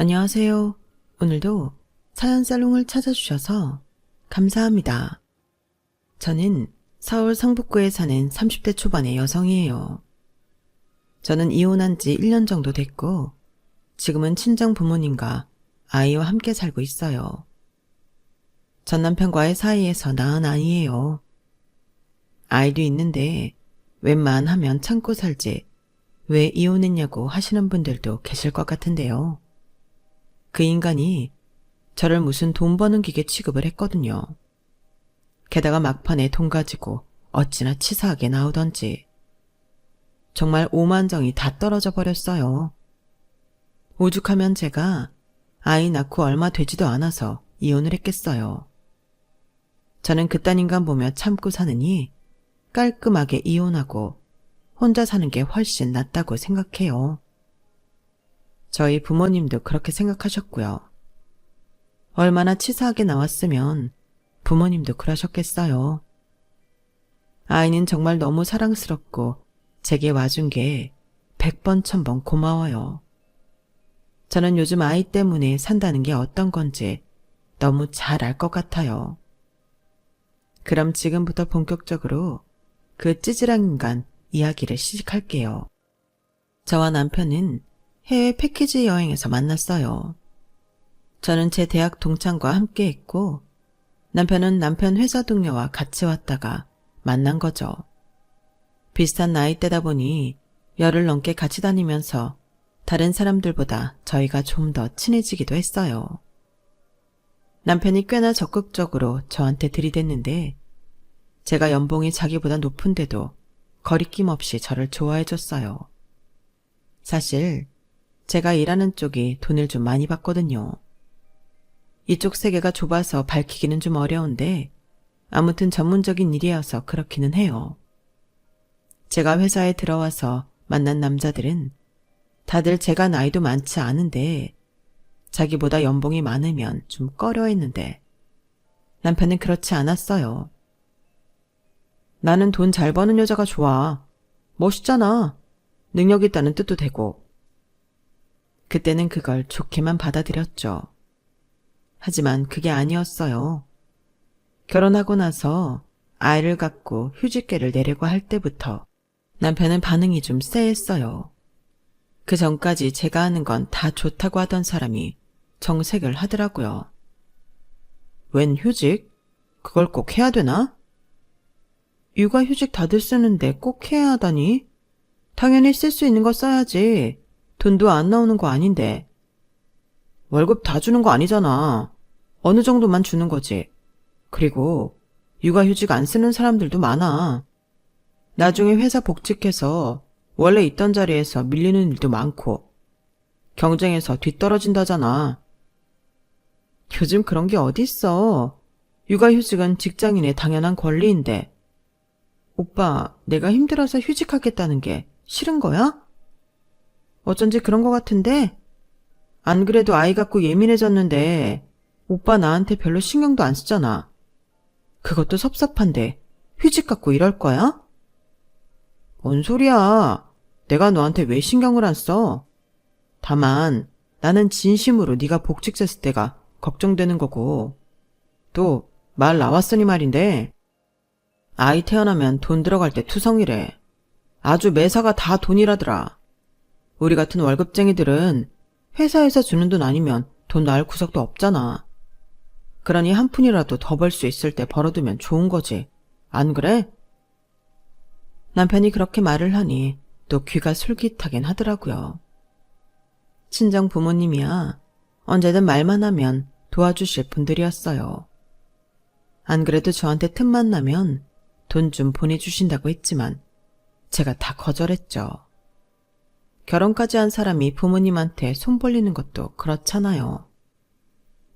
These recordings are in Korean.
안녕하세요. 오늘도 사연 살롱을 찾아주셔서 감사합니다. 저는 서울 성북구에 사는 30대 초반의 여성이에요. 저는 이혼한 지 1년 정도 됐고 지금은 친정 부모님과 아이와 함께 살고 있어요. 전 남편과의 사이에서 낳은 아이예요. 아이도 있는데 웬만하면 참고 살지 왜 이혼했냐고 하시는 분들도 계실 것 같은데요. 그 인간이 저를 무슨 돈 버는 기계 취급을 했거든요. 게다가 막판에 돈 가지고 어찌나 치사하게 나오던지. 정말 오만정이 다 떨어져 버렸어요. 오죽하면 제가 아이 낳고 얼마 되지도 않아서 이혼을 했겠어요. 저는 그딴 인간 보며 참고 사느니 깔끔하게 이혼하고 혼자 사는 게 훨씬 낫다고 생각해요. 저희 부모님도 그렇게 생각하셨고요. 얼마나 치사하게 나왔으면 부모님도 그러셨겠어요. 아이는 정말 너무 사랑스럽고 제게 와준 게 100번 1000번 고마워요. 저는 요즘 아이 때문에 산다는 게 어떤 건지 너무 잘 알 것 같아요. 그럼 지금부터 본격적으로 그 찌질한 인간 이야기를 시작할게요. 저와 남편은 해외 패키지 여행에서 만났어요. 저는 제 대학 동창과 함께 했고 남편은 남편 회사 동료와 같이 왔다가 만난 거죠. 비슷한 나이대다 보니 열흘 넘게 같이 다니면서 다른 사람들보다 저희가 좀 더 친해지기도 했어요. 남편이 꽤나 적극적으로 저한테 들이댔는데 제가 연봉이 자기보다 높은데도 거리낌 없이 저를 좋아해줬어요. 사실 제가 일하는 쪽이 돈을 좀 많이 받거든요. 이쪽 세계가 좁아서 밝히기는 좀 어려운데 아무튼 전문적인 일이어서 그렇기는 해요. 제가 회사에 들어와서 만난 남자들은 다들 제가 나이도 많지 않은데 자기보다 연봉이 많으면 좀 꺼려했는데 남편은 그렇지 않았어요. 나는 돈 잘 버는 여자가 좋아. 멋있잖아. 능력 있다는 뜻도 되고. 그때는 그걸 좋게만 받아들였죠. 하지만 그게 아니었어요. 결혼하고 나서 아이를 갖고 휴직계를 내려고 할 때부터 남편은 반응이 좀 쎄했어요. 그 전까지 제가 하는 건 다 좋다고 하던 사람이 정색을 하더라고요. 웬 휴직? 그걸 꼭 해야 되나? 육아휴직 다들 쓰는데 꼭 해야 하다니? 당연히 쓸 수 있는 거 써야지. 돈도 안 나오는 거 아닌데. 월급 다 주는 거 아니잖아. 어느 정도만 주는 거지. 그리고 육아휴직 안 쓰는 사람들도 많아. 나중에 회사 복직해서 원래 있던 자리에서 밀리는 일도 많고 경쟁에서 뒤떨어진다잖아. 요즘 그런 게 어딨어. 육아휴직은 직장인의 당연한 권리인데. 오빠, 내가 힘들어서 휴직하겠다는 게 싫은 거야? 어쩐지 그런 거 같은데? 안 그래도 아이 갖고 예민해졌는데 오빠 나한테 별로 신경도 안 쓰잖아. 그것도 섭섭한데 휴직 갖고 이럴 거야? 뭔 소리야. 내가 너한테 왜 신경을 안 써? 다만 나는 진심으로 네가 복직했을 때가 걱정되는 거고 또 말 나왔으니 말인데 아이 태어나면 돈 들어갈 때 투성이래. 아주 매사가 다 돈이라더라. 우리 같은 월급쟁이들은 회사에서 주는 돈 아니면 돈 나을 구석도 없잖아. 그러니 한 푼이라도 더 벌 수 있을 때 벌어두면 좋은 거지. 안 그래? 남편이 그렇게 말을 하니 또 귀가 솔깃하긴 하더라고요. 친정 부모님이야 언제든 말만 하면 도와주실 분들이었어요. 안 그래도 저한테 틈만 나면 돈 좀 보내주신다고 했지만 제가 다 거절했죠. 결혼까지 한 사람이 부모님한테 손 벌리는 것도 그렇잖아요.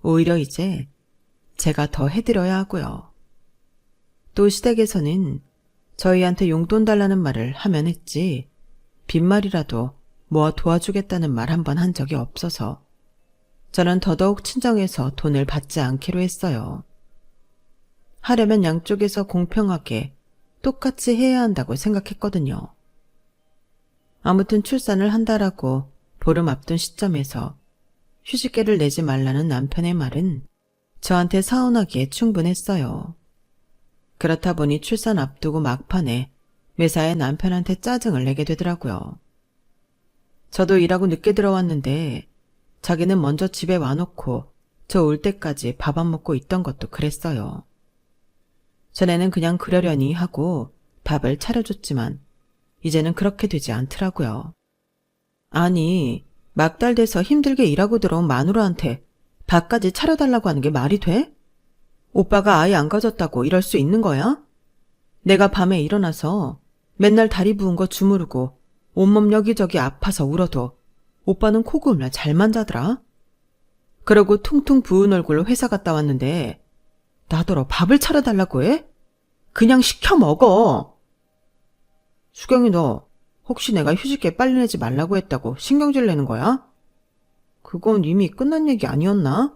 오히려 이제 제가 더 해드려야 하고요. 또 시댁에서는 저희한테 용돈 달라는 말을 하면 했지 빈말이라도 모아 도와주겠다는 말 한 번 한 적이 없어서 저는 더더욱 친정에서 돈을 받지 않기로 했어요. 하려면 양쪽에서 공평하게 똑같이 해야 한다고 생각했거든요. 아무튼 출산을 한다라고 보름 앞둔 시점에서 휴직계를 내지 말라는 남편의 말은 저한테 서운하기에 충분했어요. 그렇다 보니 출산 앞두고 막판에 매사에 남편한테 짜증을 내게 되더라고요. 저도 일하고 늦게 들어왔는데 자기는 먼저 집에 와놓고 저 올 때까지 밥 안 먹고 있던 것도 그랬어요. 전에는 그냥 그러려니 하고 밥을 차려줬지만 이제는 그렇게 되지 않더라고요. 아니, 막달돼서 힘들게 일하고 들어온 마누라한테 밥까지 차려달라고 하는 게 말이 돼? 오빠가 아예 안 가졌다고 이럴 수 있는 거야? 내가 밤에 일어나서 맨날 다리 부은 거 주무르고 온몸 여기저기 아파서 울어도 오빠는 코고물며 잘만 자더라. 그러고 퉁퉁 부은 얼굴로 회사 갔다 왔는데 나더러 밥을 차려달라고 해? 그냥 시켜 먹어. 수경이 너 혹시 내가 휴직계 빨리 내지 말라고 했다고 신경질 내는 거야? 그건 이미 끝난 얘기 아니었나?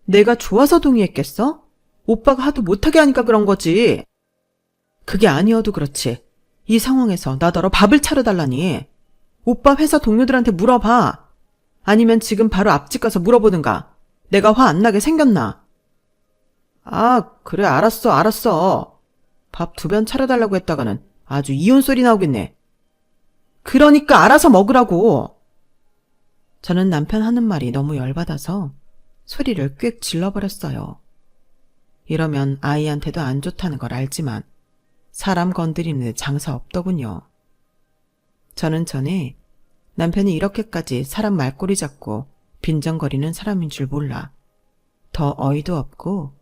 내가 좋아서 동의했겠어? 오빠가 하도 못하게 하니까 그런 거지. 그게 아니어도 그렇지. 이 상황에서 나더러 밥을 차려달라니. 오빠 회사 동료들한테 물어봐. 아니면 지금 바로 앞집 가서 물어보든가. 내가 화 안 나게 생겼나? 아, 그래 알았어. 밥 2번 차려달라고 했다가는 아주 이혼 소리 나오겠네. 그러니까 알아서 먹으라고. 저는 남편 하는 말이 너무 열받아서 소리를 꽥 질러버렸어요. 이러면 아이한테도 안 좋다는 걸 알지만 사람 건드리는 장사 없더군요. 저는 전에 남편이 이렇게까지 사람 말꼬리 잡고 빈정거리는 사람인 줄 몰라 더 어이도 없고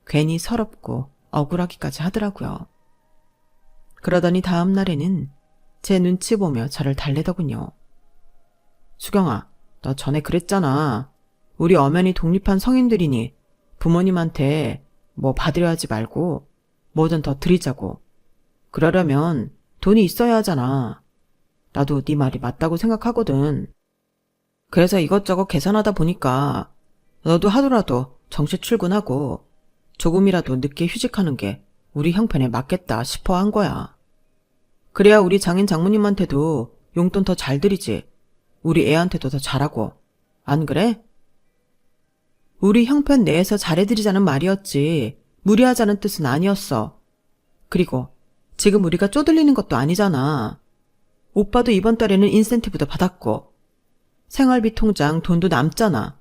괜히 서럽고 억울하기까지 하더라고요. 그러더니 다음 날에는 제 눈치 보며 저를 달래더군요. 수경아, 너 전에 그랬잖아. 우리 엄연히 독립한 성인들이니 부모님한테 뭐 받으려 하지 말고 뭐든 더 드리자고. 그러려면 돈이 있어야 하잖아. 나도 네 말이 맞다고 생각하거든. 그래서 이것저것 계산하다 보니까 너도 하루라도 정시 출근하고 조금이라도 늦게 휴직하는 게 우리 형편에 맞겠다 싶어 한 거야. 그래야 우리 장인 장모님한테도 용돈 더 잘 드리지. 우리 애한테도 더 잘하고. 안 그래? 우리 형편 내에서 잘해드리자는 말이었지 무리하자는 뜻은 아니었어. 그리고 지금 우리가 쪼들리는 것도 아니잖아. 오빠도 이번 달에는 인센티브도 받았고 생활비 통장 돈도 남잖아.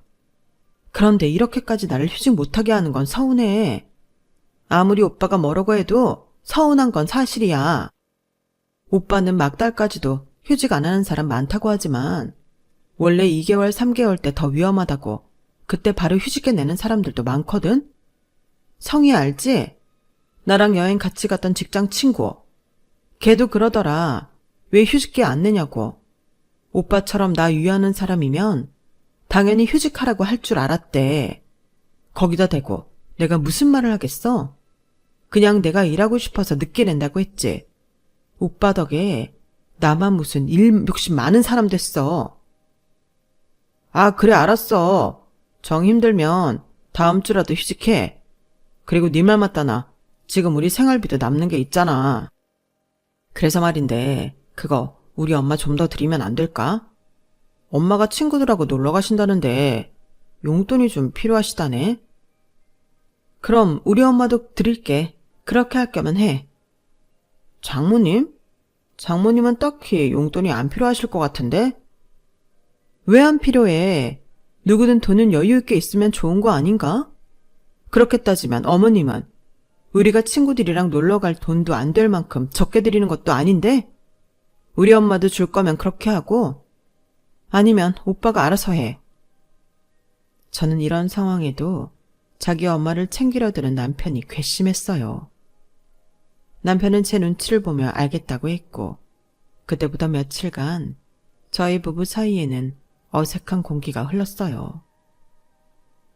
그런데 이렇게까지 나를 휴직 못하게 하는 건 서운해. 아무리 오빠가 뭐라고 해도 서운한 건 사실이야. 오빠는 막달까지도 휴직 안 하는 사람 많다고 하지만 원래 2개월, 3개월 때 더 위험하다고 그때 바로 휴직해 내는 사람들도 많거든? 성희 알지? 나랑 여행 같이 갔던 직장 친구. 걔도 그러더라. 왜 휴직계 안 내냐고. 오빠처럼 나 위하는 사람이면 당연히 휴직하라고 할 줄 알았대. 거기다 대고 내가 무슨 말을 하겠어? 그냥 내가 일하고 싶어서 늦게 낸다고 했지. 오빠 덕에 나만 무슨 일 욕심 많은 사람 됐어. 아, 그래 알았어. 정 힘들면 다음 주라도 휴직해. 그리고 네 말 맞다 나. 지금 우리 생활비도 남는 게 있잖아. 그래서 말인데 그거 우리 엄마 좀 더 드리면 안 될까? 엄마가 친구들하고 놀러 가신다는데 용돈이 좀 필요하시다네. 그럼 우리 엄마도 드릴게. 그렇게 할 거면 해. 장모님? 장모님은 딱히 용돈이 안 필요하실 것 같은데? 왜 안 필요해? 누구든 돈은 여유 있게 있으면 좋은 거 아닌가? 그렇게 따지면 어머님은 우리가 친구들이랑 놀러 갈 돈도 안 될 만큼 적게 드리는 것도 아닌데? 우리 엄마도 줄 거면 그렇게 하고 아니면 오빠가 알아서 해. 저는 이런 상황에도 자기 엄마를 챙기려 드는 남편이 괘씸했어요. 남편은 제 눈치를 보며 알겠다고 했고 그때부터 며칠간 저희 부부 사이에는 어색한 공기가 흘렀어요.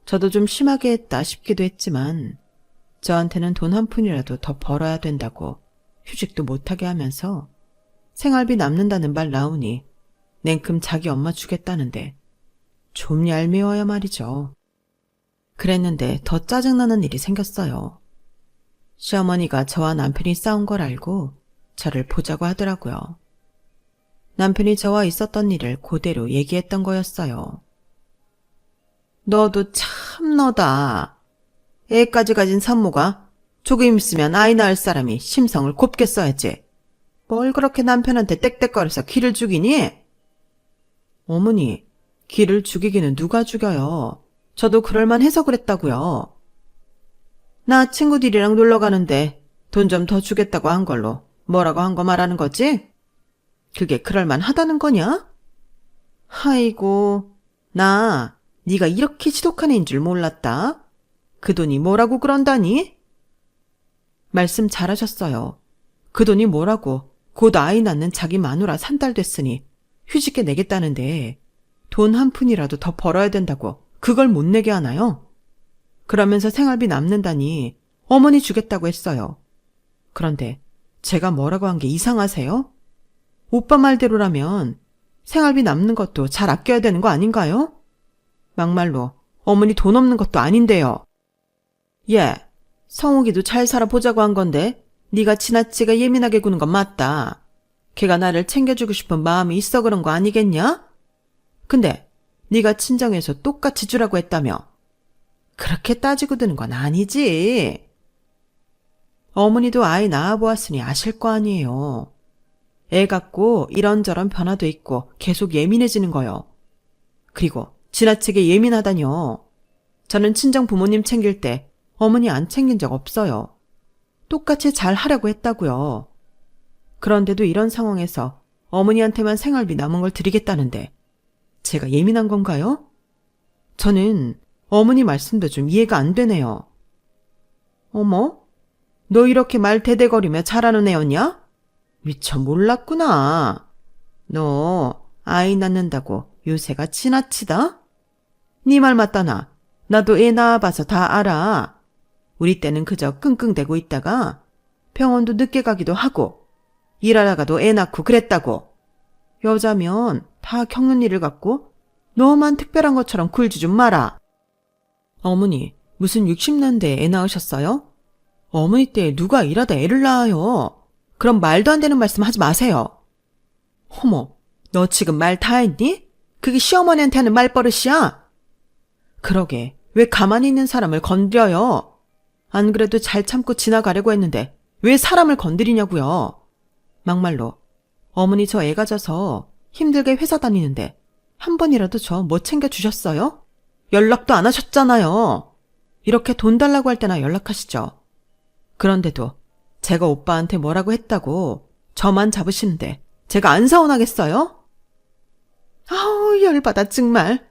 저도 좀 심하게 했다 싶기도 했지만 저한테는 돈 한 푼이라도 더 벌어야 된다고 휴직도 못하게 하면서 생활비 남는다는 말 나오니 냉큼 자기 엄마 주겠다는데 좀 얄미워야 말이죠. 그랬는데 더 짜증나는 일이 생겼어요. 시어머니가 저와 남편이 싸운 걸 알고 저를 보자고 하더라고요. 남편이 저와 있었던 일을 그대로 얘기했던 거였어요. 너도 참 너다. 애까지 가진 산모가 조금 있으면 아이 낳을 사람이 심성을 곱게 써야지. 뭘 그렇게 남편한테 땡땡거려서 기를 죽이니? 어머니, 기를 죽이기는 누가 죽여요. 저도 그럴만해서 그랬다고요. 나 친구들이랑 놀러 가는데 돈 좀 더 주겠다고 한 걸로 뭐라고 한 거 말하는 거지? 그게 그럴만하다는 거냐? 아이고, 나 네가 이렇게 지독한 애인 줄 몰랐다. 그 돈이 뭐라고 그런다니? 말씀 잘하셨어요. 그 돈이 뭐라고 곧 아이 낳는 자기 마누라 산딸 됐으니 휴직해 내겠다는데 돈 한 푼이라도 더 벌어야 된다고 그걸 못 내게 하나요? 그러면서 생활비 남는다니 어머니 주겠다고 했어요. 그런데 제가 뭐라고 한 게 이상하세요? 오빠 말대로라면 생활비 남는 것도 잘 아껴야 되는 거 아닌가요? 막말로 어머니 돈 없는 것도 아닌데요. 예, 성욱이도 잘 살아보자고 한 건데 네가 지나치게 예민하게 구는 건 맞다. 걔가 나를 챙겨주고 싶은 마음이 있어 그런 거 아니겠냐? 근데 네가 친정에서 똑같이 주라고 했다며. 그렇게 따지고 드는 건 아니지. 어머니도 아이 낳아보았으니 아실 거 아니에요. 애 갖고 이런저런 변화도 있고 계속 예민해지는 거요. 그리고 지나치게 예민하다뇨. 저는 친정 부모님 챙길 때 어머니 안 챙긴 적 없어요. 똑같이 잘 하려고 했다고요. 그런데도 이런 상황에서 어머니한테만 생활비 남은 걸 드리겠다는데 제가 예민한 건가요? 저는 어머니 말씀도 좀 이해가 안 되네요. 어머? 너 이렇게 말 대대거리며 잘하는 애였냐? 미처 몰랐구나. 너 아이 낳는다고 요새가 지나치다? 네 말 맞다나. 나도 애 낳아봐서 다 알아. 우리 때는 그저 끙끙대고 있다가 병원도 늦게 가기도 하고 일하다가도 애 낳고 그랬다고. 여자면 다 겪는 일을 갖고 너만 특별한 것처럼 굴지 좀 마라. 어머니, 무슨 60년대에 애 낳으셨어요? 어머니 때 누가 일하다 애를 낳아요. 그럼 말도 안 되는 말씀 하지 마세요. 어머, 너 지금 말 다 했니? 그게 시어머니한테 하는 말버릇이야? 그러게, 왜 가만히 있는 사람을 건드려요? 안 그래도 잘 참고 지나가려고 했는데 왜 사람을 건드리냐고요? 막말로 어머니 저 애 가져서 힘들게 회사 다니는데 한 번이라도 저 뭐 챙겨주셨어요? 연락도 안 하셨잖아요. 이렇게 돈 달라고 할 때나 연락하시죠. 그런데도 제가 오빠한테 뭐라고 했다고 저만 잡으시는데 제가 안 서운하겠어요? 아우 열받아 정말.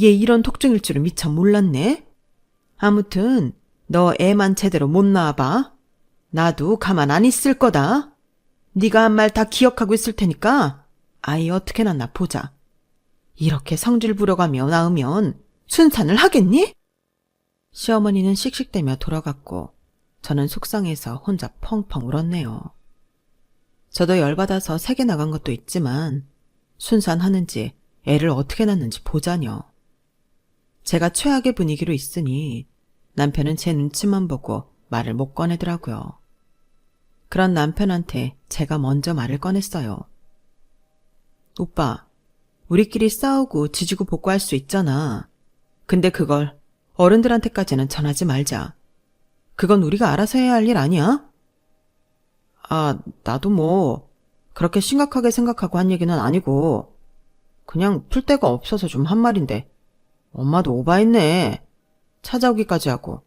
얘 이런 독종일 줄은 미처 몰랐네. 아무튼 너 애만 제대로 못 낳아봐. 나도 가만 안 있을 거다. 네가 한 말 다 기억하고 있을 테니까 아이 어떻게 낳나 보자. 이렇게 성질 부려가며 낳으면 순산을 하겠니? 시어머니는 씩씩대며 돌아갔고 저는 속상해서 혼자 펑펑 울었네요. 저도 열받아서 세게 나간 것도 있지만 순산하는지 애를 어떻게 낳는지 보자뇨. 제가 최악의 분위기로 있으니 남편은 제 눈치만 보고 말을 못 꺼내더라고요. 그런 남편한테 제가 먼저 말을 꺼냈어요. 오빠, 우리끼리 싸우고 지지고 볶고할 수 있잖아. 근데 그걸 어른들한테까지는 전하지 말자. 그건 우리가 알아서 해야 할 일 아니야? 아, 나도 뭐 그렇게 심각하게 생각하고 한 얘기는 아니고 그냥 풀 데가 없어서 좀 한 말인데 엄마도 오바했네. 찾아오기까지 하고.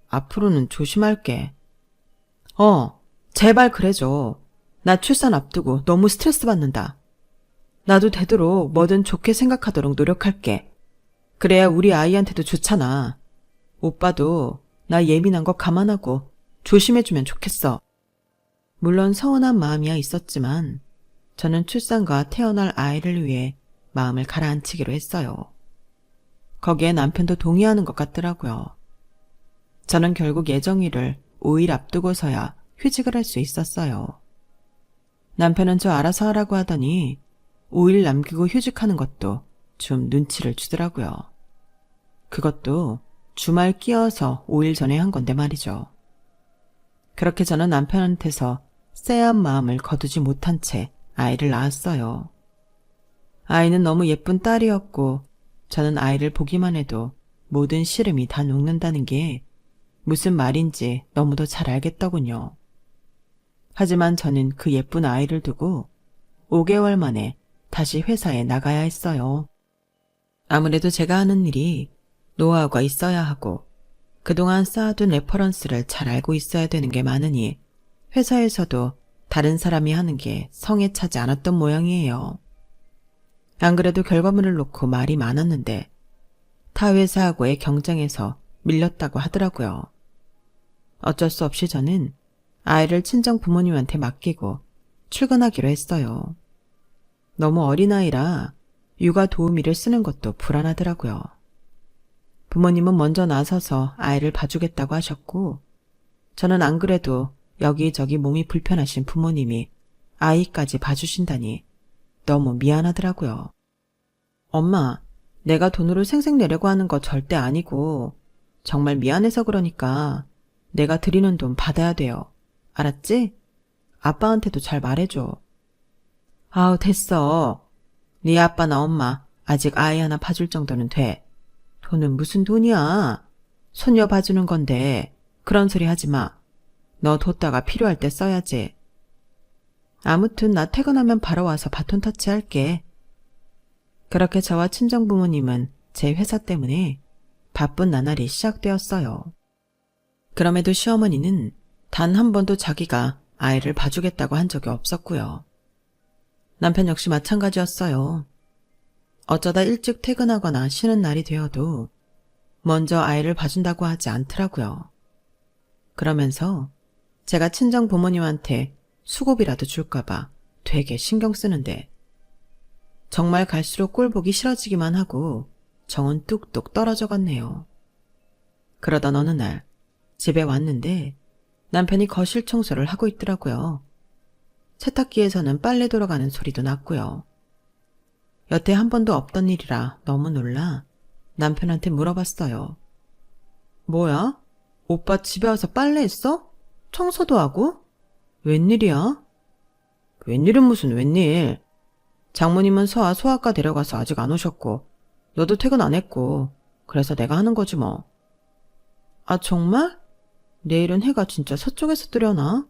앞으로는 조심할게. 제발 그래줘. 나 출산 앞두고 너무 스트레스 받는다. 나도 되도록 뭐든 좋게 생각하도록 노력할게. 그래야 우리 아이한테도 좋잖아. 오빠도 나 예민한 거 감안하고 조심해주면 좋겠어. 물론 서운한 마음이야 있었지만 저는 출산과 태어날 아이를 위해 마음을 가라앉히기로 했어요. 거기에 남편도 동의하는 것 같더라고요. 저는 결국 예정일을 5일 앞두고서야 휴직을 할 수 있었어요. 남편은 저 알아서 하라고 하더니 5일 남기고 휴직하는 것도 좀 눈치를 주더라고요. 그것도 주말 끼어서 5일 전에 한 건데 말이죠. 그렇게 저는 남편한테서 쎄한 마음을 거두지 못한 채 아이를 낳았어요. 아이는 너무 예쁜 딸이었고 저는 아이를 보기만 해도 모든 시름이 다 녹는다는 게 무슨 말인지 너무도 잘 알겠더군요. 하지만 저는 그 예쁜 아이를 두고 5개월 만에 다시 회사에 나가야 했어요. 아무래도 제가 하는 일이 노하우가 있어야 하고 그동안 쌓아둔 레퍼런스를 잘 알고 있어야 되는 게 많으니 회사에서도 다른 사람이 하는 게 성에 차지 않았던 모양이에요. 안 그래도 결과물을 놓고 말이 많았는데 타 회사하고의 경쟁에서 밀렸다고 하더라고요. 어쩔 수 없이 저는 아이를 친정 부모님한테 맡기고 출근하기로 했어요. 너무 어린아이라 육아 도우미를 쓰는 것도 불안하더라고요. 부모님은 먼저 나서서 아이를 봐주겠다고 하셨고 저는 안 그래도 여기저기 몸이 불편하신 부모님이 아이까지 봐주신다니 너무 미안하더라고요. 엄마, 내가 돈으로 생색 내려고 하는 거 절대 아니고 정말 미안해서 그러니까 내가 드리는 돈 받아야 돼요. 알았지? 아빠한테도 잘 말해줘. 아우, 됐어. 네 아빠나 엄마 아직 아이 하나 봐줄 정도는 돼. 돈은 무슨 돈이야. 손녀 봐주는 건데 그런 소리 하지 마. 너 뒀다가 필요할 때 써야지. 아무튼 나 퇴근하면 바로 와서 바톤 터치할게. 그렇게 저와 친정부모님은 제 회사 때문에 바쁜 나날이 시작되었어요. 그럼에도 시어머니는 단 한 번도 자기가 아이를 봐주겠다고 한 적이 없었고요. 남편 역시 마찬가지였어요. 어쩌다 일찍 퇴근하거나 쉬는 날이 되어도 먼저 아이를 봐준다고 하지 않더라고요. 그러면서 제가 친정 부모님한테 수고비라도 줄까봐 되게 신경 쓰는데 정말 갈수록 꼴 보기 싫어지기만 하고 정은 뚝뚝 떨어져 갔네요. 그러던 어느 날 집에 왔는데 남편이 거실 청소를 하고 있더라고요. 세탁기에서는 빨래 돌아가는 소리도 났고요. 여태 한 번도 없던 일이라 너무 놀라 남편한테 물어봤어요. 뭐야? 오빠 집에 와서 빨래했어? 청소도 하고? 웬일이야? 웬일은 무슨 웬일. 장모님은 서아 소아과 데려가서 아직 안 오셨고 너도 퇴근 안 했고 그래서 내가 하는 거지 뭐. 아 정말? 내일은 해가 진짜 서쪽에서 뜨려나?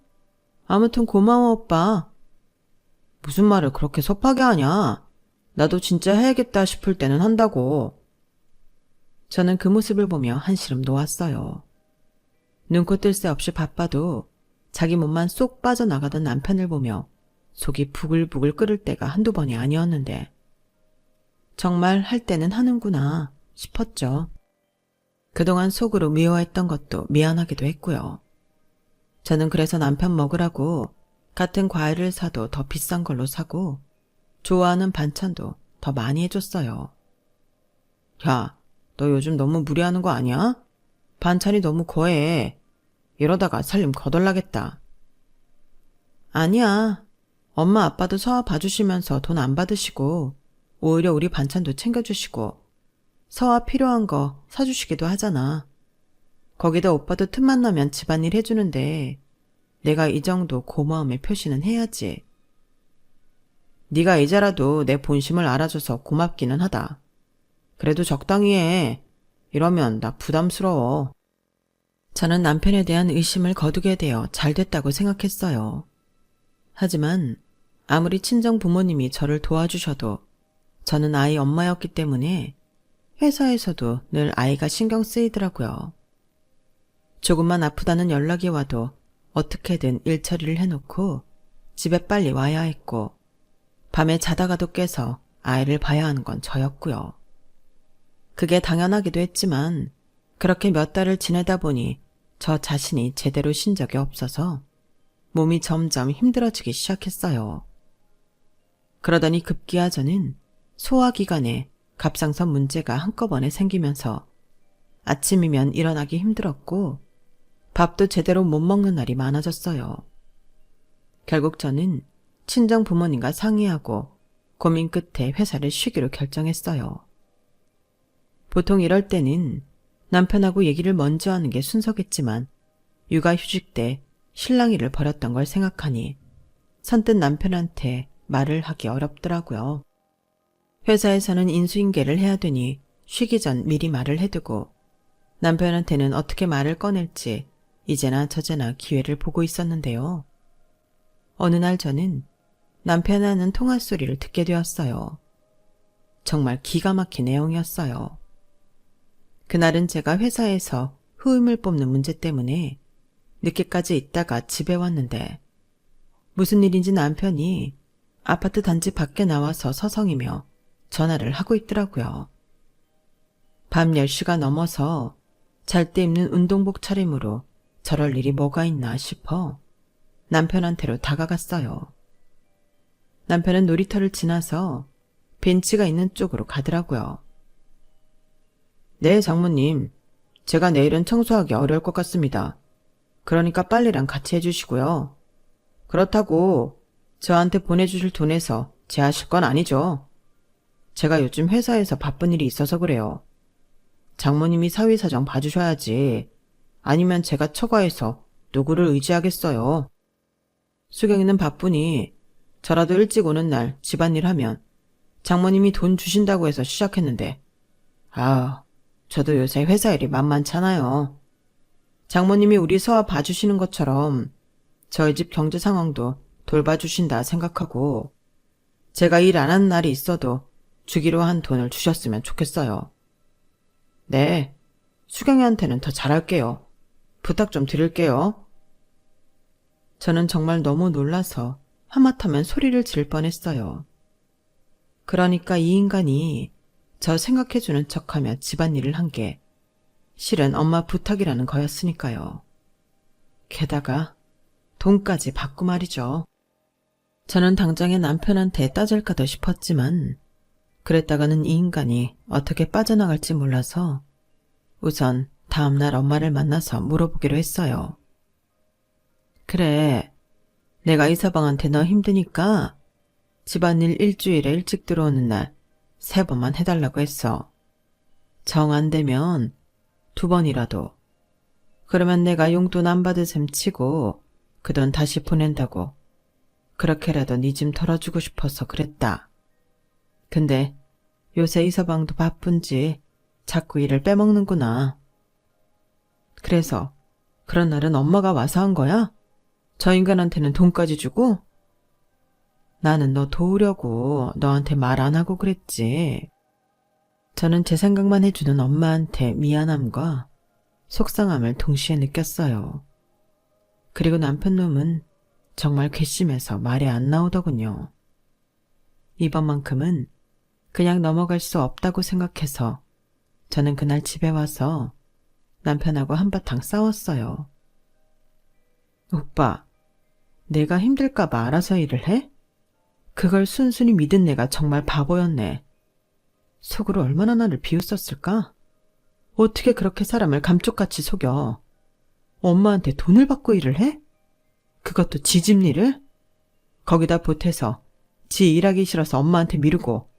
아무튼 고마워 오빠. 무슨 말을 그렇게 섭하게 하냐. 나도 진짜 해야겠다 싶을 때는 한다고. 저는 그 모습을 보며 한시름 놓았어요. 눈코 뜰 새 없이 바빠도 자기 몸만 쏙 빠져나가던 남편을 보며 속이 부글부글 끓을 때가 한두 번이 아니었는데 정말 할 때는 하는구나 싶었죠. 그동안 속으로 미워했던 것도 미안하기도 했고요. 저는 그래서 남편 먹으라고 같은 과일을 사도 더 비싼 걸로 사고 좋아하는 반찬도 더 많이 해줬어요. 야, 너 요즘 너무 무리하는 거 아니야? 반찬이 너무 거해. 이러다가 살림 거덜나겠다. 아니야. 엄마 아빠도 서아 봐주시면서 돈 안 받으시고 오히려 우리 반찬도 챙겨주시고 서아 필요한 거 사주시기도 하잖아. 거기다 오빠도 틈만 나면 집안일 해주는데 내가 이 정도 고마움의 표시는 해야지. 네가 이제라도 내 본심을 알아줘서 고맙기는 하다. 그래도 적당히 해. 이러면 나 부담스러워. 저는 남편에 대한 의심을 거두게 되어 잘 됐다고 생각했어요. 하지만 아무리 친정 부모님이 저를 도와주셔도 저는 아이 엄마였기 때문에 회사에서도 늘 아이가 신경 쓰이더라고요. 조금만 아프다는 연락이 와도 어떻게든 일 처리를 해놓고 집에 빨리 와야 했고 밤에 자다가도 깨서 아이를 봐야 하는 건 저였고요. 그게 당연하기도 했지만 그렇게 몇 달을 지내다 보니 저 자신이 제대로 쉰 적이 없어서 몸이 점점 힘들어지기 시작했어요. 그러더니 급기야 저는 소화기관에 갑상선 문제가 한꺼번에 생기면서 아침이면 일어나기 힘들었고 밥도 제대로 못 먹는 날이 많아졌어요. 결국 저는 친정 부모님과 상의하고 고민 끝에 회사를 쉬기로 결정했어요. 보통 이럴 때는 남편하고 얘기를 먼저 하는 게 순서겠지만 육아휴직 때 신랑 일을 벌였던 걸 생각하니 선뜻 남편한테 말을 하기 어렵더라고요. 회사에서는 인수인계를 해야 되니 쉬기 전 미리 말을 해두고 남편한테는 어떻게 말을 꺼낼지 이제나 저제나 기회를 보고 있었는데요. 어느 날 저는 남편이 하는 통화 소리를 듣게 되었어요. 정말 기가 막힌 내용이었어요. 그날은 제가 회사에서 후임을 뽑는 문제 때문에 늦게까지 있다가 집에 왔는데 무슨 일인지 남편이 아파트 단지 밖에 나와서 서성이며 전화를 하고 있더라고요. 밤 10시가 넘어서 잘 때 입는 운동복 차림으로 저럴 일이 뭐가 있나 싶어 남편한테로 다가갔어요. 남편은 놀이터를 지나서 벤치가 있는 쪽으로 가더라고요. 네, 장모님. 제가 내일은 청소하기 어려울 것 같습니다. 그러니까 빨래랑 같이 해주시고요. 그렇다고 저한테 보내주실 돈에서 제하실 건 아니죠. 제가 요즘 회사에서 바쁜 일이 있어서 그래요. 장모님이 사위사정 봐주셔야지. 아니면 제가 처가에서 누구를 의지하겠어요. 수경이는 바쁘니 저라도 일찍 오는 날 집안일 하면 장모님이 돈 주신다고 해서 시작했는데 저도 요새 회사 일이 만만찮아요. 장모님이 우리 서아 봐주시는 것처럼 저희 집 경제 상황도 돌봐주신다 생각하고 제가 일 안 하는 날이 있어도 주기로 한 돈을 주셨으면 좋겠어요. 네, 수경이한테는 더 잘할게요. 부탁 좀 드릴게요. 저는 정말 너무 놀라서 하마터면 소리를 지를 뻔했어요. 그러니까 이 인간이 저 생각해주는 척하며 집안일을 한 게 실은 엄마 부탁이라는 거였으니까요. 게다가 돈까지 받고 말이죠. 저는 당장에 남편한테 따질까도 싶었지만 그랬다가는 이 인간이 어떻게 빠져나갈지 몰라서 우선 다음날 엄마를 만나서 물어보기로 했어요. 그래, 내가 이서방한테 너 힘드니까 집안일 일주일에 일찍 들어오는 날 3번만 해달라고 했어. 정 안 되면 2번이라도. 그러면 내가 용돈 안 받은 셈 치고 그 돈 다시 보낸다고. 그렇게라도 네 짐 털어주고 싶어서 그랬다. 근데 요새 이서방도 바쁜지 자꾸 일을 빼먹는구나. 그래서 그런 날은 엄마가 와서 한 거야? 저 인간한테는 돈까지 주고? 나는 너 도우려고 너한테 말 안 하고 그랬지. 저는 제 생각만 해주는 엄마한테 미안함과 속상함을 동시에 느꼈어요. 그리고 남편 놈은 정말 괘씸해서 말이 안 나오더군요. 이번만큼은 그냥 넘어갈 수 없다고 생각해서 저는 그날 집에 와서 남편하고 한바탕 싸웠어요. 오빠, 내가 힘들까봐 알아서 일을 해? 그걸 순순히 믿은 내가 정말 바보였네. 속으로 얼마나 나를 비웃었을까? 어떻게 그렇게 사람을 감쪽같이 속여? 엄마한테 돈을 받고 일을 해? 그것도 지 집 일을? 거기다 보태서 지 일하기 싫어서 엄마한테 미루고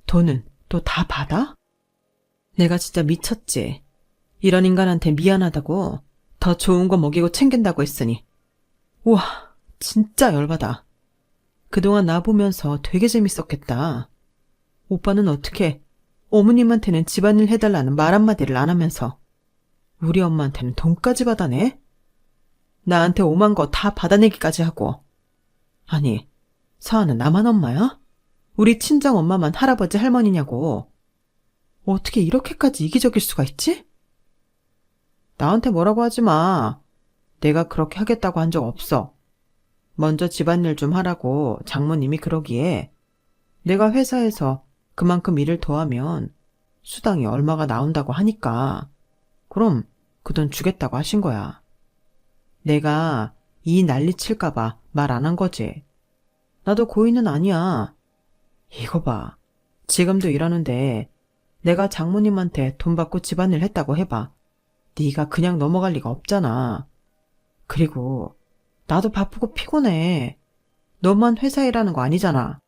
돈은 또 다 받아? 내가 진짜 미쳤지. 이런 인간한테 미안하다고 더 좋은 거 먹이고 챙긴다고 했으니. 우와, 진짜 열받아. 그동안 나 보면서 되게 재밌었겠다. 오빠는 어떻게 어머님한테는 집안일 해달라는 말 한마디를 안 하면서 우리 엄마한테는 돈까지 받아내? 나한테 오만 거 다 받아내기까지 하고. 아니, 서아는 나만 엄마야? 우리 친정 엄마만 할아버지 할머니냐고. 어떻게 이렇게까지 이기적일 수가 있지? 나한테 뭐라고 하지 마. 내가 그렇게 하겠다고 한 적 없어. 먼저 집안일 좀 하라고 장모님이 그러기에 내가 회사에서 그만큼 일을 더하면 수당이 얼마가 나온다고 하니까 그럼 그 돈 주겠다고 하신 거야. 내가 이 난리 칠까봐 말 안 한 거지. 나도 고의는 아니야. 이거 봐. 지금도 이러는데 내가 장모님한테 돈 받고 집안일 했다고 해봐. 네가 그냥 넘어갈 리가 없잖아. 그리고 나도 바쁘고 피곤해. 너만 회사 일하는 거 아니잖아.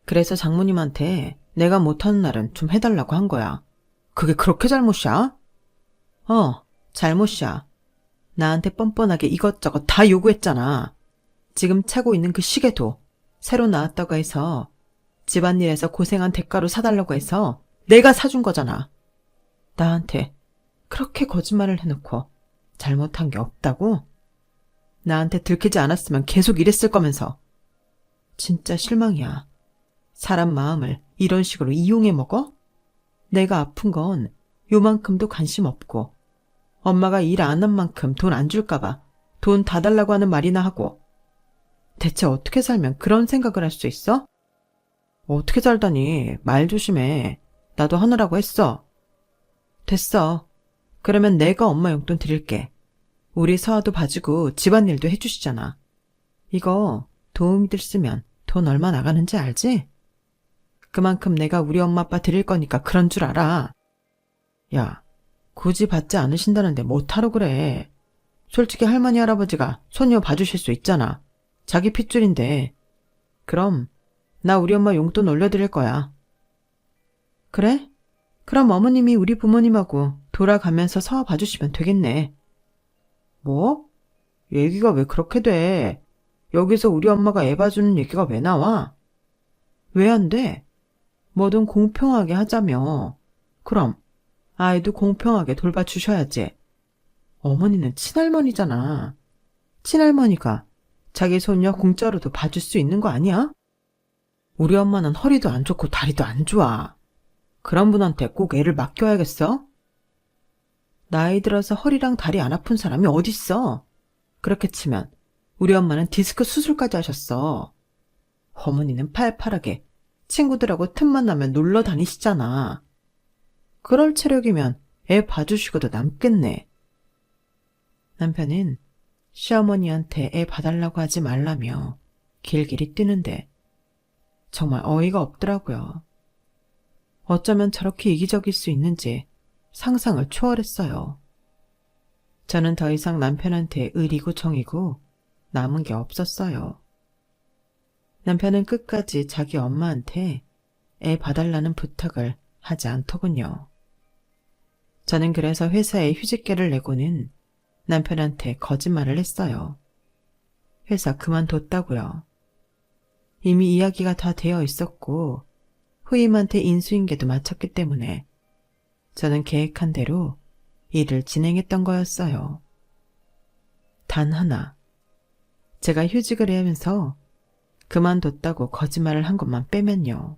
그래서 장모님한테 내가 못하는 날은 좀 해달라고 한 거야. 그게 그렇게 잘못이야? 잘못이야. 나한테 뻔뻔하게 이것저것 다 요구했잖아. 지금 차고 있는 그 시계도 새로 나왔다고 해서 집안일에서 고생한 대가로 사달라고 해서 내가 사준 거잖아. 나한테 그렇게 거짓말을 해놓고 잘못한 게 없다고? 나한테 들키지 않았으면 계속 이랬을 거면서. 진짜 실망이야. 사람 마음을 이런 식으로 이용해 먹어? 내가 아픈 건 요만큼도 관심 없고 엄마가 일 안 한 만큼 돈 안 줄까봐 돈 다 달라고 하는 말이나 하고. 대체 어떻게 살면 그런 생각을 할 수 있어? 어떻게 살다니. 말 조심해. 나도 하느라고 했어. 됐어. 그러면 내가 엄마 용돈 드릴게. 우리 서아도 봐주고 집안일도 해주시잖아. 이거 도우미들 쓰면 돈 얼마 나가는지 알지? 그만큼 내가 우리 엄마 아빠 드릴 거니까 그런 줄 알아. 야, 굳이 받지 않으신다는데 못하러 그래. 솔직히 할머니 할아버지가 손녀 봐주실 수 있잖아. 자기 핏줄인데. 그럼 나 우리 엄마 용돈 올려드릴 거야. 그래? 그럼 어머님이 우리 부모님하고 돌아가면서 서아 봐주시면 되겠네. 뭐? 얘기가 왜 그렇게 돼? 여기서 우리 엄마가 애 봐주는 얘기가 왜 나와? 왜 안 돼? 뭐든 공평하게 하자며. 그럼 아이도 공평하게 돌봐주셔야지. 어머니는 친할머니잖아. 친할머니가 자기 손녀 공짜로도 봐줄 수 있는 거 아니야? 우리 엄마는 허리도 안 좋고 다리도 안 좋아. 그런 분한테 꼭 애를 맡겨야겠어? 나이 들어서 허리랑 다리 안 아픈 사람이 어딨어? 그렇게 치면 우리 엄마는 디스크 수술까지 하셨어. 어머니는 팔팔하게 친구들하고 틈만 나면 놀러 다니시잖아. 그럴 체력이면 애 봐주시고도 남겠네. 남편은 시어머니한테 애 봐달라고 하지 말라며 길길이 뛰는데 정말 어이가 없더라고요. 어쩌면 저렇게 이기적일 수 있는지 상상을 초월했어요. 저는 더 이상 남편한테 의리고 정이고 남은 게 없었어요. 남편은 끝까지 자기 엄마한테 애 봐달라는 부탁을 하지 않더군요. 저는 그래서 회사에 휴직계를 내고는 남편한테 거짓말을 했어요. 회사 그만뒀다고요. 이미 이야기가 다 되어 있었고 후임한테 인수인계도 마쳤기 때문에 저는 계획한 대로 일을 진행했던 거였어요. 단 하나, 제가 휴직을 하면서 그만뒀다고 거짓말을 한 것만 빼면요.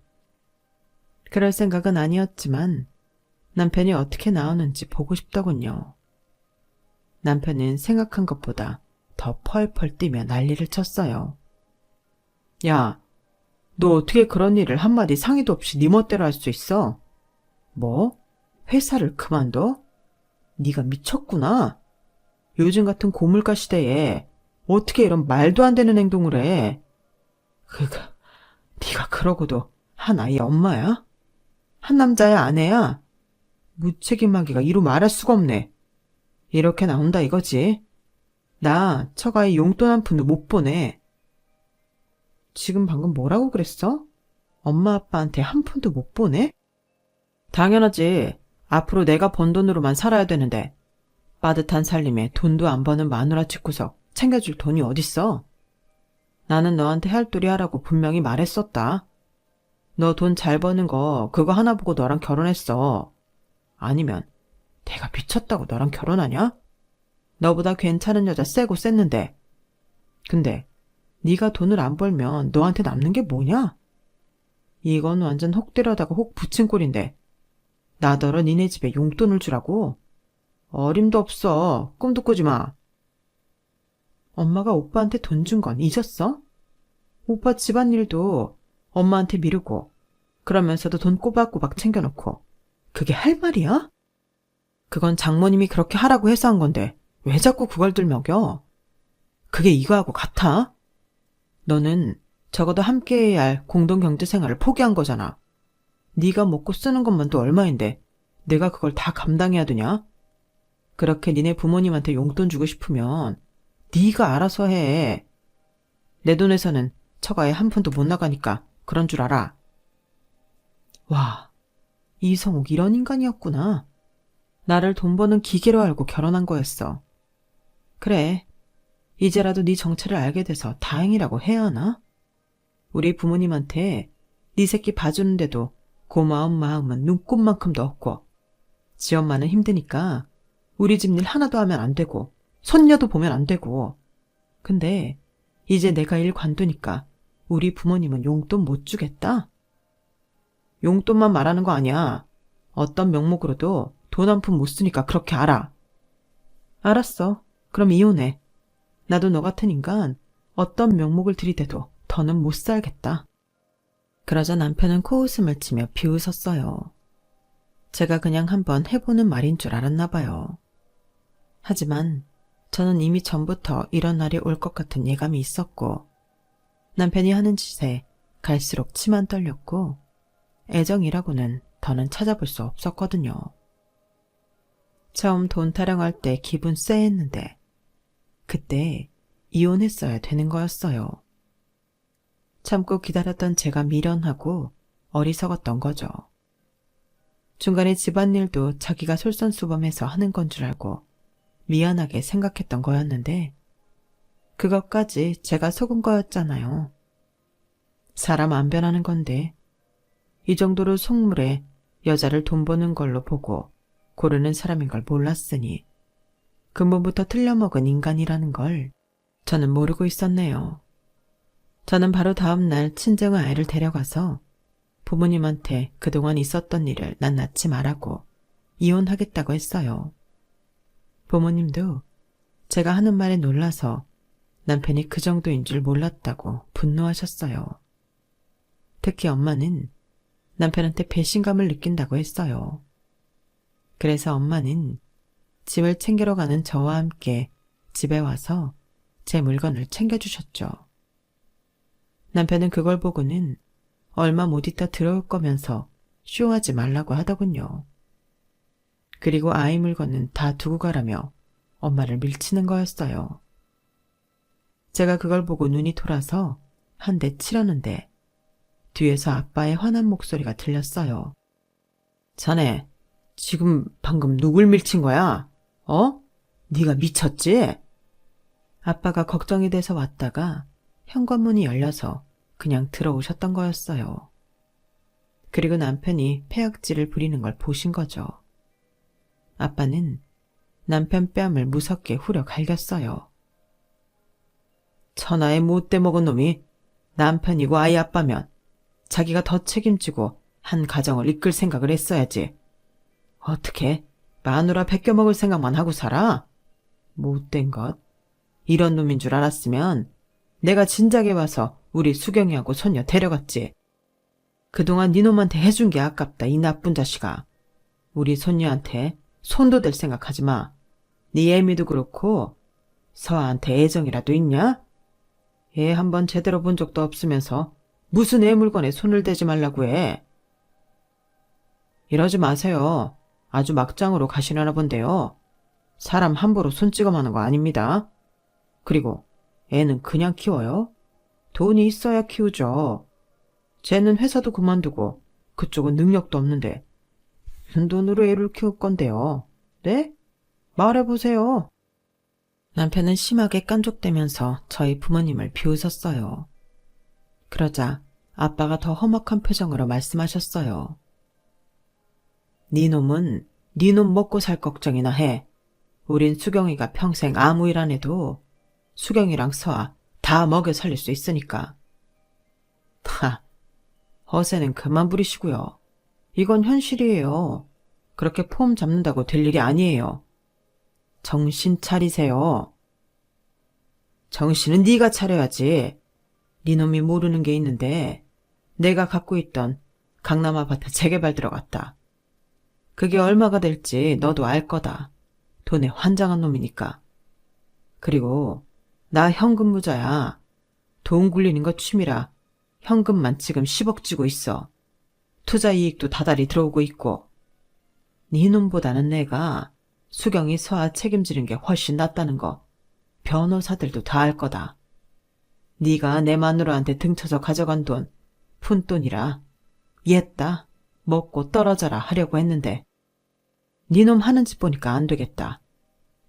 그럴 생각은 아니었지만 남편이 어떻게 나오는지 보고 싶더군요. 남편은 생각한 것보다 더 펄펄 뛰며 난리를 쳤어요. 야, 너 어떻게 그런 일을 한마디 상의도 없이 네 멋대로 할 수 있어? 뭐? 회사를 그만둬? 네가 미쳤구나. 요즘 같은 고물가 시대에 어떻게 이런 말도 안 되는 행동을 해? 네가 그러고도 한 아이의 엄마야? 한 남자의 아내야? 무책임하기가 이루 말할 수가 없네. 이렇게 나온다 이거지. 나 처가에 용돈 한 푼도 못 보내. 지금 방금 뭐라고 그랬어? 엄마 아빠한테 한 푼도 못 보내? 당연하지. 앞으로 내가 번 돈으로만 살아야 되는데 빠듯한 살림에 돈도 안 버는 마누라 집구석 챙겨줄 돈이 어딨어? 나는 너한테 할도리 하라고 분명히 말했었다. 너 돈 잘 버는 거 그거 하나 보고 너랑 결혼했어. 아니면 내가 미쳤다고 너랑 결혼하냐? 너보다 괜찮은 여자 세고 셌는데. 근데 네가 돈을 안 벌면 너한테 남는 게 뭐냐? 이건 완전 혹 때려다가 혹 붙인 꼴인데 나더러 니네 집에 용돈을 주라고? 어림도 없어. 꿈도 꾸지 마. 엄마가 오빠한테 돈 준 건 잊었어? 오빠 집안일도 엄마한테 미루고 그러면서도 돈 꼬박꼬박 챙겨놓고 그게 할 말이야? 그건 장모님이 그렇게 하라고 해서 한 건데 왜 자꾸 그걸 들먹여? 그게 이거하고 같아? 너는 적어도 함께해야 할 공동경제생활을 포기한 거잖아. 네가 먹고 쓰는 것만도 얼마인데 내가 그걸 다 감당해야 되냐? 그렇게 니네 부모님한테 용돈 주고 싶으면 네가 알아서 해. 내 돈에서는 처가에 한 푼도 못 나가니까 그런 줄 알아. 와, 이성욱 이런 인간이었구나. 나를 돈 버는 기계로 알고 결혼한 거였어. 그래, 이제라도 네 정체를 알게 돼서 다행이라고 해야 하나? 우리 부모님한테 네 새끼 봐주는데도 고마운 마음은 눈꼽만큼도 없고 지 엄마는 힘드니까 우리 집 일 하나도 하면 안 되고 손녀도 보면 안 되고. 근데 이제 내가 일 관두니까 우리 부모님은 용돈 못 주겠다? 용돈만 말하는 거 아니야. 어떤 명목으로도 돈 한 푼 못 쓰니까 그렇게 알아. 알았어. 그럼 이혼해. 나도 너 같은 인간 어떤 명목을 들이대도 더는 못 살겠다. 그러자 남편은 코웃음을 치며 비웃었어요. 제가 그냥 한번 해보는 말인 줄 알았나 봐요. 하지만 저는 이미 전부터 이런 날이 올 것 같은 예감이 있었고, 남편이 하는 짓에 갈수록 치만 떨렸고, 애정이라고는 더는 찾아볼 수 없었거든요. 처음 돈 타령할 때 기분 쎄했는데 그때 이혼했어야 되는 거였어요. 참고 기다렸던 제가 미련하고 어리석었던 거죠. 중간에 집안일도 자기가 솔선수범해서 하는 건 줄 알고 미안하게 생각했던 거였는데 그것까지 제가 속은 거였잖아요. 사람 안 변하는 건데 이 정도로 속물에 여자를 돈 버는 걸로 보고 고르는 사람인 걸 몰랐으니 근본부터 틀려먹은 인간이라는 걸 저는 모르고 있었네요. 저는 바로 다음 날 친정의 아이를 데려가서 부모님한테 그동안 있었던 일을 낱낱이 말하고 이혼하겠다고 했어요. 부모님도 제가 하는 말에 놀라서 남편이 그 정도인 줄 몰랐다고 분노하셨어요. 특히 엄마는 남편한테 배신감을 느낀다고 했어요. 그래서 엄마는 짐을 챙기러 가는 저와 함께 집에 와서 제 물건을 챙겨주셨죠. 남편은 그걸 보고는 얼마 못 있다 들어올 거면서 쇼하지 말라고 하더군요. 그리고 아이 물건은 다 두고 가라며 엄마를 밀치는 거였어요. 제가 그걸 보고 눈이 돌아서 한 대 치려는데 뒤에서 아빠의 화난 목소리가 들렸어요. 자네, 지금 방금 누굴 밀친 거야? 어? 네가 미쳤지? 아빠가 걱정이 돼서 왔다가 현관문이 열려서 그냥 들어오셨던 거였어요. 그리고 남편이 패역질을 부리는 걸 보신 거죠. 아빠는 남편 뺨을 무섭게 후려 갈겼어요. 천하의 못돼 먹은 놈이 남편이고 아이 아빠면 자기가 더 책임지고 한 가정을 이끌 생각을 했어야지. 어떻게 마누라 베껴먹을 생각만 하고 살아? 못된 것. 이런 놈인 줄 알았으면 내가 진작에 와서 우리 수경이하고 손녀 데려갔지. 그동안 네 놈한테 해준 게 아깝다, 이 나쁜 자식아. 우리 손녀한테 손도 댈 생각하지 마. 네 애미도 그렇고 서아한테 애정이라도 있냐? 애 한번 제대로 본 적도 없으면서 무슨 애 물건에 손을 대지 말라고 해. 이러지 마세요. 아주 막장으로 가시려나 본데요. 사람 함부로 손 찍어마는 거 아닙니다. 그리고 애는 그냥 키워요? 돈이 있어야 키우죠. 쟤는 회사도 그만두고 그쪽은 능력도 없는데 무슨 돈으로 애를 키울 건데요. 네? 말해보세요. 남편은 심하게 깐족대면서 저희 부모님을 비웃었어요. 그러자 아빠가 더 험악한 표정으로 말씀하셨어요. 네 놈은 네 놈 먹고 살 걱정이나 해. 우린 수경이가 평생 아무 일 안 해도 수경이랑 서아 다 먹여 살릴 수 있으니까. 하, 허세는 그만 부리시고요. 이건 현실이에요. 그렇게 폼 잡는다고 될 일이 아니에요. 정신 차리세요. 정신은 네가 차려야지. 네 놈이 모르는 게 있는데 내가 갖고 있던 강남 아파트 재개발 들어갔다. 그게 얼마가 될지 너도 알 거다. 돈에 환장한 놈이니까. 그리고 나 현금 무자야. 돈 굴리는 거 취미라 현금만 지금 10억 쥐고 있어. 투자 이익도 다달이 들어오고 있고. 네 놈보다는 내가 수경이 서아 책임지는 게 훨씬 낫다는 거 변호사들도 다 알 거다. 네가 내 마누라한테 등쳐서 가져간 돈 푼돈이라 옛다 먹고 떨어져라 하려고 했는데 네 놈 하는 짓 보니까 안 되겠다.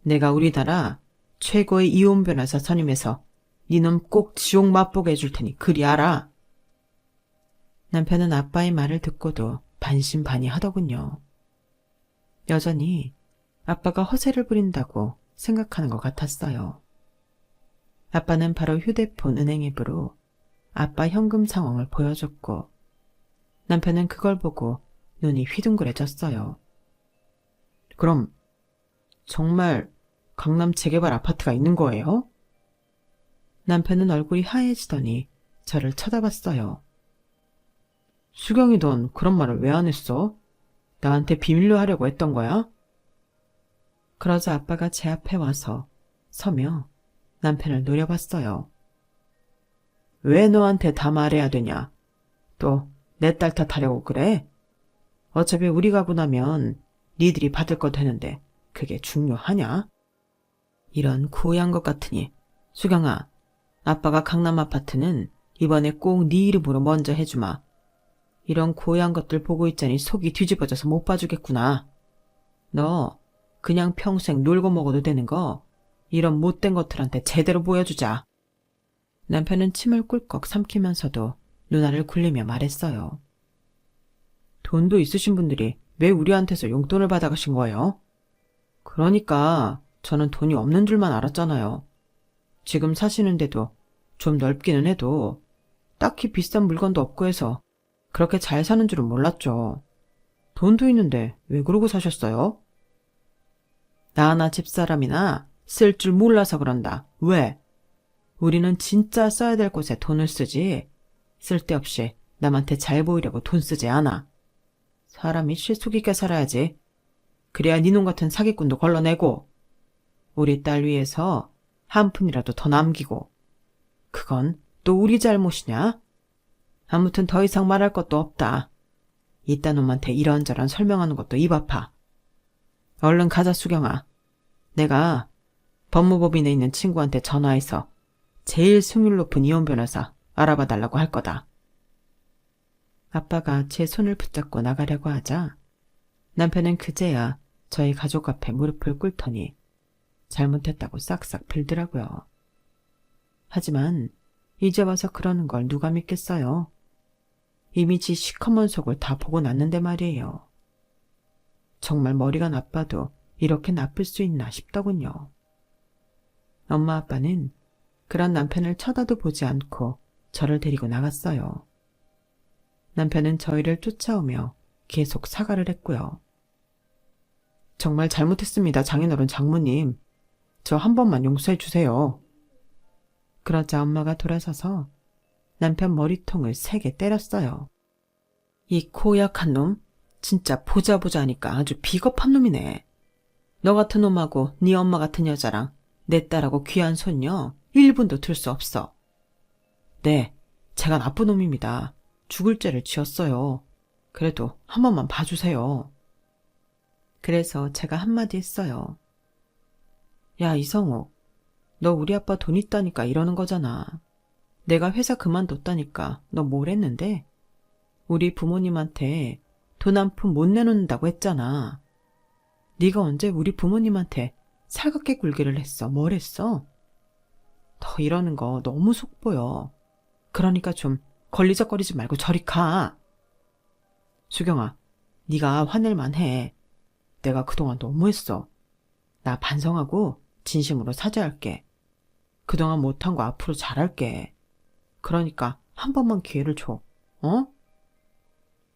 내가 우리나라 최고의 이혼 변호사 선임해서 네 놈 꼭 지옥 맛보게 해줄 테니 그리 알아. 남편은 아빠의 말을 듣고도 반신반의하더군요. 여전히 아빠가 허세를 부린다고 생각하는 것 같았어요. 아빠는 바로 휴대폰 은행 앱으로 아빠 현금 상황을 보여줬고 남편은 그걸 보고 눈이 휘둥그레졌어요. 그럼 정말 강남 재개발 아파트가 있는 거예요? 남편은 얼굴이 하얘지더니 저를 쳐다봤어요. 수경이 넌 그런 말을 왜 안 했어? 나한테 비밀로 하려고 했던 거야? 그러자 아빠가 제 앞에 와서 서며 남편을 노려봤어요. 왜 너한테 다 말해야 되냐? 또 내 딸 탓하려고 그래? 어차피 우리 가고 나면 니들이 받을 거 되는데 그게 중요하냐? 이런 고얀 것 같으니 수경아, 아빠가 강남 아파트는 이번에 꼭 네 이름으로 먼저 해주마. 이런 고얀 것들 보고 있자니 속이 뒤집어져서 못 봐주겠구나. 너 그냥 평생 놀고 먹어도 되는 거 이런 못된 것들한테 제대로 보여주자. 남편은 침을 꿀꺽 삼키면서도 누나를 굴리며 말했어요. 돈도 있으신 분들이 왜 우리한테서 용돈을 받아가신 거예요? 그러니까 저는 돈이 없는 줄만 알았잖아요. 지금 사시는데도 좀 넓기는 해도 딱히 비싼 물건도 없고 해서 그렇게 잘 사는 줄은 몰랐죠. 돈도 있는데 왜 그러고 사셨어요? 나나 집사람이나 쓸 줄 몰라서 그런다. 왜? 우리는 진짜 써야 될 곳에 돈을 쓰지 쓸데없이 남한테 잘 보이려고 돈 쓰지 않아. 사람이 실속 있게 살아야지. 그래야 니놈 같은 사기꾼도 걸러내고 우리 딸 위해서 한 푼이라도 더 남기고. 그건 또 우리 잘못이냐? 아무튼 더 이상 말할 것도 없다. 이딴 놈한테 이런저런 설명하는 것도 입 아파. 얼른 가자 수경아. 내가 법무법인에 있는 친구한테 전화해서 제일 승률 높은 이혼 변호사 알아봐 달라고 할 거다. 아빠가 제 손을 붙잡고 나가려고 하자 남편은 그제야 저희 가족 앞에 무릎을 꿇더니 잘못했다고 싹싹 빌더라고요. 하지만 이제 와서 그러는 걸 누가 믿겠어요? 이미 지 시커먼 속을 다 보고 났는데 말이에요. 정말 머리가 나빠도 이렇게 나쁠 수 있나 싶더군요. 엄마 아빠는 그런 남편을 쳐다도 보지 않고 저를 데리고 나갔어요. 남편은 저희를 쫓아오며 계속 사과를 했고요. 정말 잘못했습니다, 장인어른 장모님. 저 한 번만 용서해 주세요. 그러자 엄마가 돌아서서 남편 머리통을 세게 때렸어요. 이 고약한 놈, 진짜 보자 하니까 아주 비겁한 놈이네. 너 같은 놈하고 네 엄마 같은 여자랑 내 딸하고 귀한 손녀 1분도 둘 수 없어. 네, 제가 나쁜 놈입니다. 죽을 죄를 지었어요. 그래도 한 번만 봐주세요. 그래서 제가 한마디 했어요. 야, 이성욱, 너 우리 아빠 돈 있다니까 이러는 거잖아. 내가 회사 그만뒀다니까 너 뭘 했는데? 우리 부모님한테 돈 한 푼 못 내놓는다고 했잖아. 네가 언제 우리 부모님한테 살갑게 굴기를 했어? 뭘 했어? 너 이러는 거 너무 속보여. 그러니까 좀 걸리적거리지 말고 저리 가. 수경아, 네가 화낼만 해. 내가 그동안 너무했어. 나 반성하고 진심으로 사죄할게. 그동안 못한 거 앞으로 잘할게. 그러니까 한 번만 기회를 줘. 어?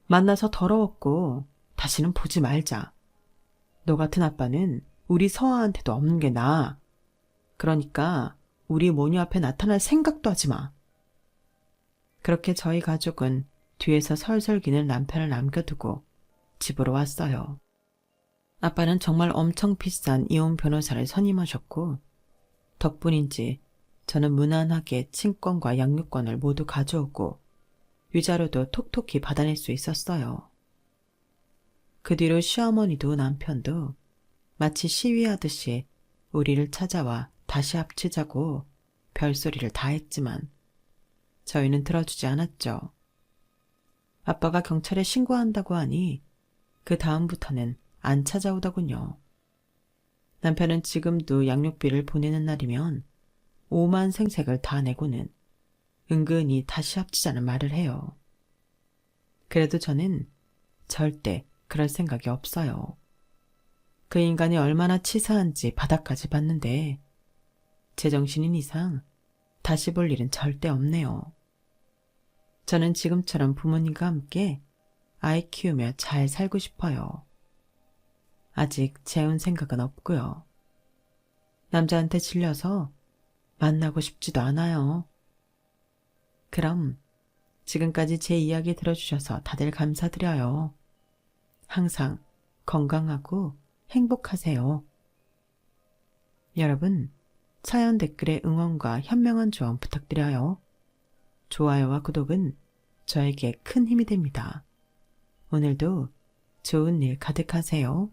만나서 더러웠고 다시는 보지 말자. 너 같은 아빠는 우리 서아한테도 없는 게 나아. 그러니까 우리 모녀 앞에 나타날 생각도 하지 마. 그렇게 저희 가족은 뒤에서 설설 기는 남편을 남겨두고 집으로 왔어요. 아빠는 정말 엄청 비싼 이혼 변호사를 선임하셨고 덕분인지 저는 무난하게 친권과 양육권을 모두 가져오고 위자료도 톡톡히 받아낼 수 있었어요. 그 뒤로 시어머니도 남편도 마치 시위하듯이 우리를 찾아와 다시 합치자고 별소리를 다 했지만 저희는 들어주지 않았죠. 아빠가 경찰에 신고한다고 하니 그 다음부터는 안 찾아오더군요. 남편은 지금도 양육비를 보내는 날이면 오만 생색을 다 내고는 은근히 다시 합치자는 말을 해요. 그래도 저는 절대 그럴 생각이 없어요. 그 인간이 얼마나 치사한지 바닥까지 봤는데 제정신인 이상 다시 볼 일은 절대 없네요. 저는 지금처럼 부모님과 함께 아이 키우며 잘 살고 싶어요. 아직 재혼 생각은 없고요. 남자한테 질려서 만나고 싶지도 않아요. 그럼 지금까지 제 이야기 들어주셔서 다들 감사드려요. 항상 건강하고 행복하세요. 여러분, 사연 댓글에 응원과 현명한 조언 부탁드려요. 좋아요와 구독은 저에게 큰 힘이 됩니다. 오늘도 좋은 일 가득하세요.